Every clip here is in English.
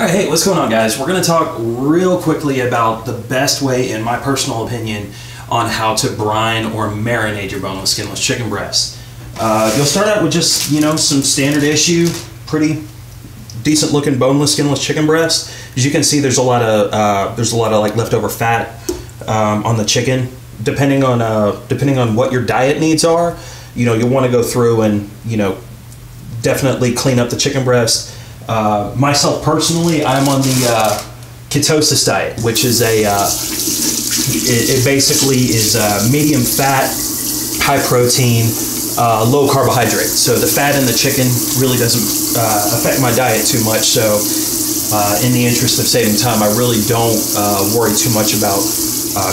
All right, hey, what's going on, guys? We're going to talk real quickly about the best way, in my personal opinion, on how to brine or marinate your boneless, skinless chicken breast. You'll start out with just, some standard issue, pretty decent looking boneless, skinless chicken breast. As you can see, there's a lot of like leftover fat on the chicken. Depending on what your diet needs are, you'll want to go through and definitely clean up the chicken breast. Myself personally, I'm on the ketosis diet, which is it basically is medium fat, high protein, low carbohydrate. So the fat in the chicken really doesn't affect my diet too much. So in the interest of saving time, I really don't worry too much about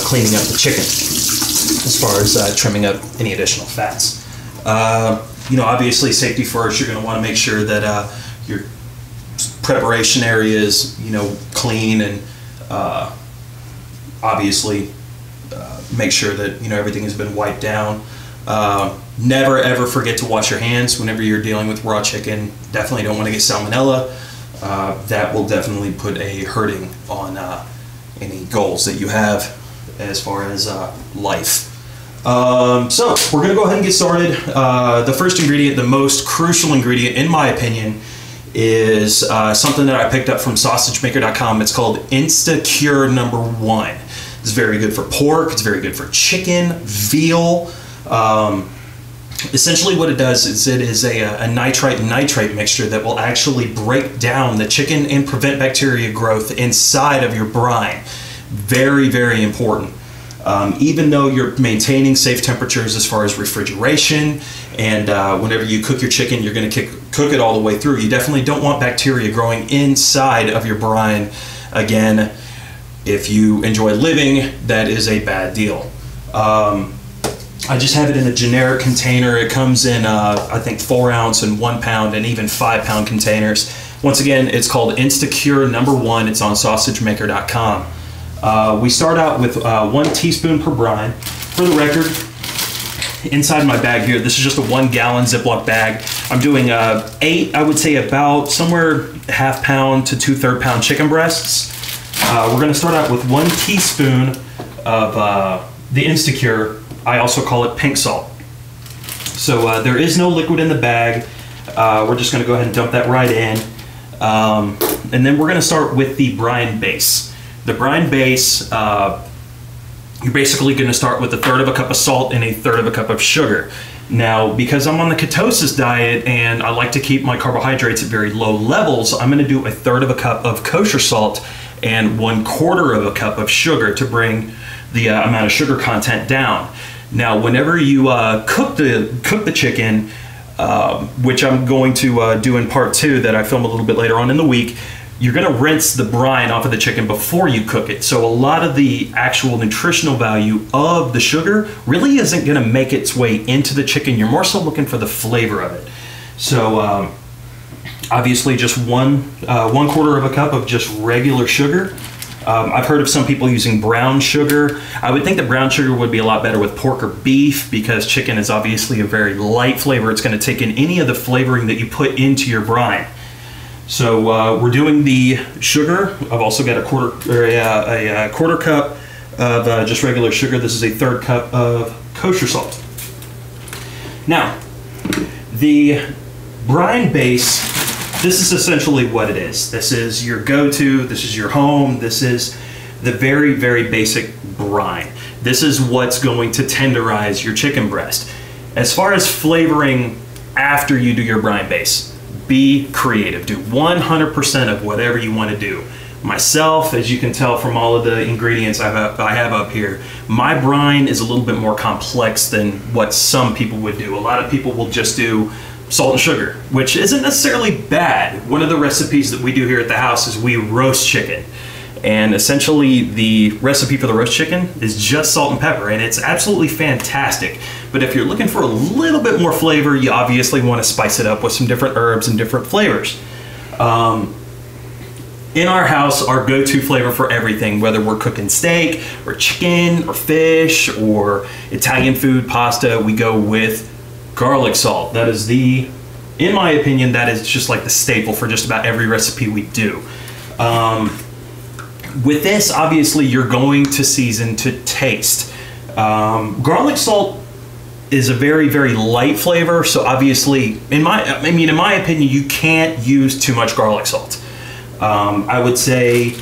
cleaning up the chicken as far as trimming up any additional fats. Obviously safety first. You're going to want to make sure that your preparation area is clean, and obviously make sure that everything has been wiped down. Never ever forget to wash your hands whenever you're dealing with raw chicken. Definitely don't want to get salmonella. That will definitely put a hurting on any goals that you have as far as life. So we're going to go ahead and get started. The first ingredient, the most crucial ingredient in my opinion, is something that I picked up from sausagemaker.com. It's called Instacure #1. It's very good for pork. It's very good for chicken, veal. Essentially what it does is it is a nitrite mixture that will actually break down the chicken and prevent bacteria growth inside of your brine. Very, very important. Even though you're maintaining safe temperatures as far as refrigeration, and whenever you cook your chicken, you're going to cook it all the way through. You definitely don't want bacteria growing inside of your brine. Again, if you enjoy living, that is a bad deal. I just have it in a generic container. It comes in, I think, 4 ounce and 1 pound and even 5 pound containers. Once again, it's called Instacure #1. It's on sausagemaker.com. We start out with 1 teaspoon per brine. For the record, inside my bag here, this is just a 1 gallon Ziploc bag. I'm doing 8, I would say about somewhere ½ pound to 2/3 pound chicken breasts. We're going to start out with 1 teaspoon of the Instacure. I also call it pink salt. So there is no liquid in the bag. We're just going to go ahead and dump that right in. And then we're going to start with the brine base. The brine base, you're basically going to start with 1/3 cup of salt and 1/3 cup of sugar. Now, because I'm on the ketosis diet and I like to keep my carbohydrates at very low levels, I'm going to do 1/3 cup of kosher salt and 1/4 cup of sugar to bring the amount of sugar content down. Now, whenever you cook the chicken, which I'm going to do in part 2 that I film a little bit later on in the week, you're going to rinse the brine off of the chicken before you cook it. So a lot of the actual nutritional value of the sugar really isn't going to make its way into the chicken. You're more so looking for the flavor of it. So obviously just 1/4 cup of just regular sugar. I've heard of some people using brown sugar. I would think that brown sugar would be a lot better with pork or beef, because chicken is obviously a very light flavor. It's going to take in any of the flavoring that you put into your brine. So we're doing the sugar. I've also got a quarter cup of just regular sugar. This is 1/3 cup of kosher salt. Now, the brine base, this is essentially what it is. This is your go-to, this is your home, this is the very, very basic brine. This is what's going to tenderize your chicken breast. As far as flavoring after you do your brine base, be creative. Do 100% of whatever you want to do. Myself, as you can tell from all of the ingredients I have up here, my brine is a little bit more complex than what some people would do. A lot of people will just do salt and sugar, which isn't necessarily bad. One of the recipes that we do here at the house is we roast chicken. And essentially the recipe for the roast chicken is just salt and pepper, and it's absolutely fantastic. But if you're looking for a little bit more flavor, you obviously want to spice it up with some different herbs and different flavors. In our house, our go-to flavor for everything, whether we're cooking steak or chicken or fish or Italian food, pasta, we go with garlic salt. That is in my opinion, that is just like the staple for just about every recipe we do. With this, obviously, you're going to season to taste. Garlic salt is a very, very light flavor, so obviously, in my opinion, you can't use too much garlic salt. I would say,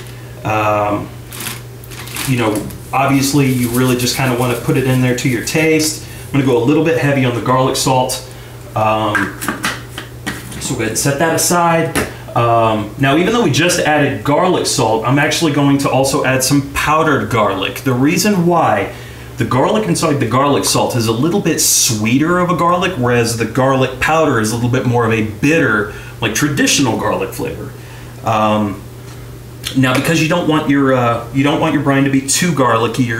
you know, obviously, you really just kind of want to put it in there to your taste. I'm going to go a little bit heavy on the garlic salt. So go ahead and set that aside. Now, even though we just added garlic salt, I'm actually going to also add some powdered garlic. The reason why, the garlic inside the garlic salt is a little bit sweeter of a garlic, whereas the garlic powder is a little bit more of a bitter, like traditional garlic flavor. Now, because you don't want your brine to be too garlicky,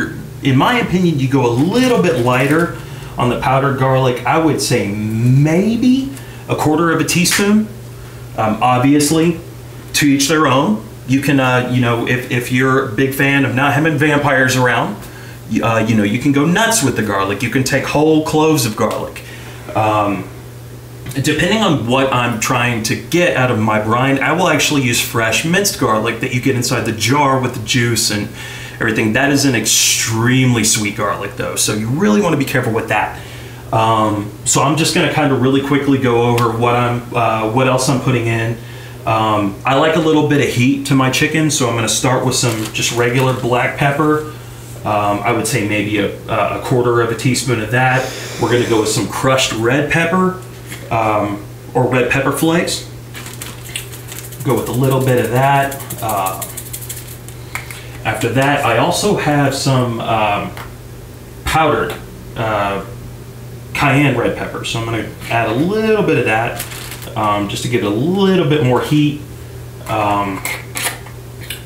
in my opinion, you go a little bit lighter on the powdered garlic. I would say maybe a quarter of a teaspoon. Obviously, to each their own. You can, you know, if you're a big fan of not having vampires around, you know, you can go nuts with the garlic. You can take whole cloves of garlic. Depending on what I'm trying to get out of my brine, I will actually use fresh minced garlic that you get inside the jar with the juice and everything. That is an extremely sweet garlic, though, so you really want to be careful with that. So I'm just going to kind of really quickly go over what else I'm putting in. I like a little bit of heat to my chicken, so I'm going to start with some just regular black pepper. I would say maybe a quarter of a teaspoon of that. We're going to go with some crushed red pepper, or red pepper flakes. Go with a little bit of that. After that, I also have some powdered cayenne red pepper, so I'm going to add a little bit of that just to give it a little bit more heat.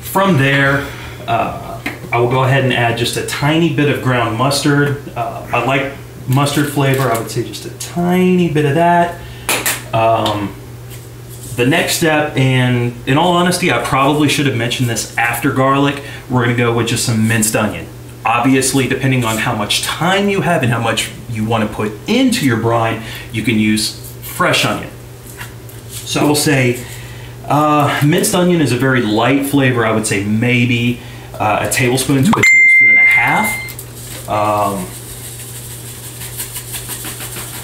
From there, I will go ahead and add just a tiny bit of ground mustard. I like mustard flavor. I would say just a tiny bit of that. The next step, and in all honesty, I probably should have mentioned this after garlic, we're going to go with just some minced onion. Obviously, depending on how much time you have and how much you want to put into your brine, you can use fresh onion. So I will say minced onion is a very light flavor. I would say maybe a tablespoon to a tablespoon and a half.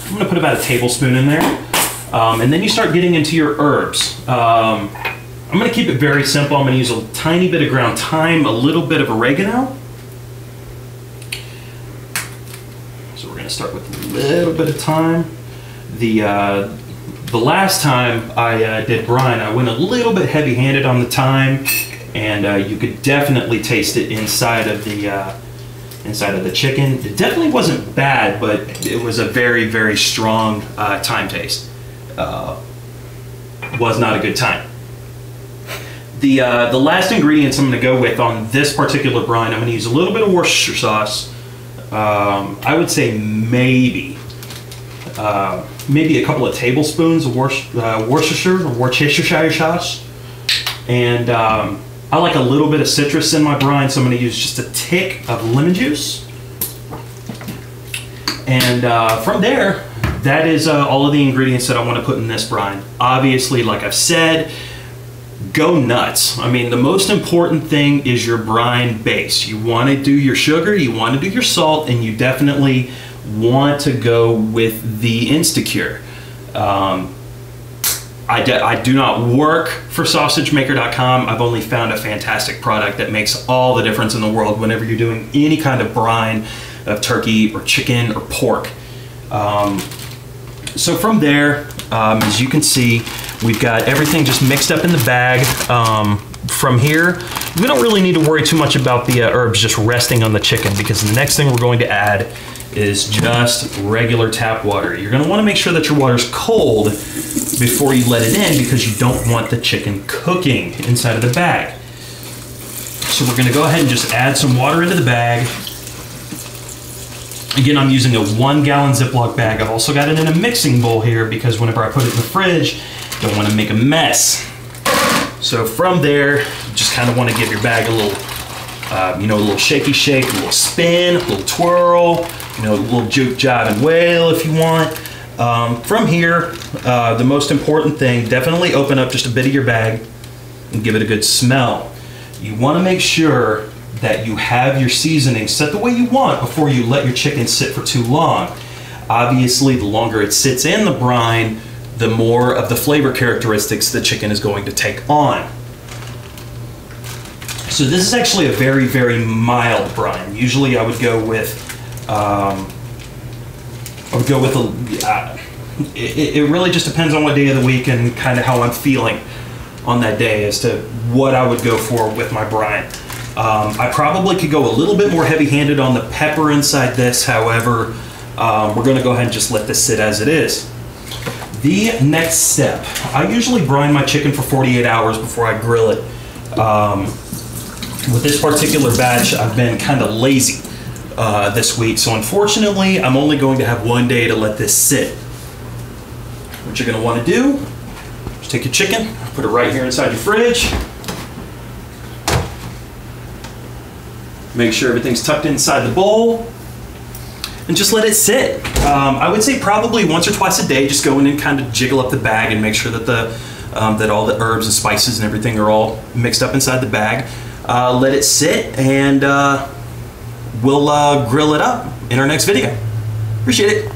I'm going to put about a tablespoon in there. And then you start getting into your herbs. I'm going to keep it very simple. I'm going to use a tiny bit of ground thyme, a little bit of oregano. So we're going to start with a little bit of thyme. The last time I did brine, I went a little bit heavy-handed on the thyme, and you could definitely taste it inside of the chicken. It definitely wasn't bad, but it was a very, very strong thyme taste. Was not a good time. The last ingredients I'm going to go with on this particular brine, I'm going to use a little bit of Worcestershire sauce. I would say maybe a couple of tablespoons of Worcestershire or Worcestershire sauce. And I like a little bit of citrus in my brine, so I'm going to use just a tick of lemon juice. And from there, that is all of the ingredients that I want to put in this brine. Obviously, like I've said, go nuts. I mean, the most important thing is your brine base. You want to do your sugar, you want to do your salt, and you definitely want to go with the Instacure. I do not work for sausagemaker.com. I've only found a fantastic product that makes all the difference in the world whenever you're doing any kind of brine of turkey or chicken or pork. So from there, as you can see, we've got everything just mixed up in the bag. From here, we don't really need to worry too much about the herbs just resting on the chicken, because the next thing we're going to add is just regular tap water. You're going to want to make sure that your water's cold before you let it in, because you don't want the chicken cooking inside of the bag. So we're going to go ahead and just add some water into the bag. Again, I'm using a 1 gallon Ziploc bag. I've also got it in a mixing bowl here, because whenever I put it in the fridge, don't want to make a mess. So from there, you just kind of want to give your bag a little, a little shaky shake, a little spin, a little twirl, a little juke, jive, and wail if you want. From here, the most important thing, definitely open up just a bit of your bag. and give it a good smell. You want to make sure that you have your seasoning set the way you want before you let your chicken sit for too long. Obviously, the longer it sits in the brine, the more of the flavor characteristics the chicken is going to take on. So this is actually a very, very mild brine. Usually I would go with, it really just depends on what day of the week and kind of how I'm feeling on that day as to what I would go for with my brine. I probably could go a little bit more heavy-handed on the pepper inside this. However, we're going to go ahead and just let this sit as it is. The next step, I usually brine my chicken for 48 hours before I grill it. With this particular batch, I've been kind of lazy this week, so unfortunately, I'm only going to have one day to let this sit. What you're going to want to do is take your chicken, put it right here inside your fridge. Make sure everything's tucked inside the bowl, and just let it sit. I would say probably once or twice a day, just go in and kind of jiggle up the bag and make sure that that all the herbs and spices and everything are all mixed up inside the bag. Let it sit, and we'll grill it up in our next video. Appreciate it.